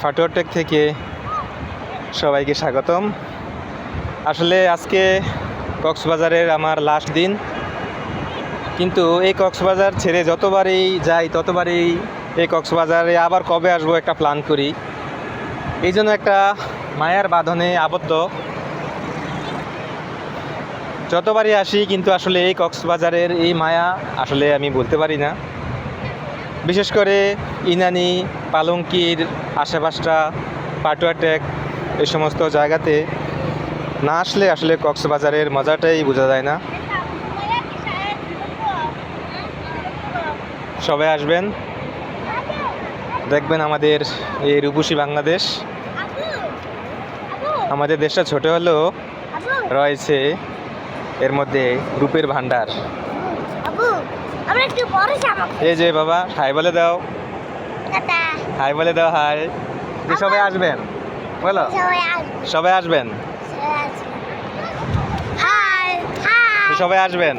ফাটুয়ারটেক থেকে সবাইকে স্বাগতম। আসলে আজকে কক্সবাজারের আমার লাস্ট দিন, কিন্তু এই কক্সবাজার ছেড়ে যতবারই যাই ততবারই এই কক্সবাজারে আবার কবে আসবো একটা প্ল্যান করি। এই জন্য একটা মায়ার বাঁধনে আবদ্ধ। যতবারই আসি কিন্তু আসলে এই কক্সবাজারের এই মায়া আসলে আমি বলতে পারি না। বিশেষ করে ইনানি, পালংকির আশেপাশটা, ফাটুয়ারটেক এই সমস্ত জায়গাতে না আসলে আসলে কক্সবাজারের মজাটাই বোঝা যায় না। সবাই আসবেন, দেখবেন আমাদের এই রূপসী বাংলাদেশ। আমাদের দেশটা ছোট হলেও রয়েছে এর মধ্যে রূপের ভান্ডার। এই যে বাবা, হাই বলে দাও, হাই বলে দাও, হাই। সবাই আসবেন, বলো সবাই আসবেন, সবাই আসবেন।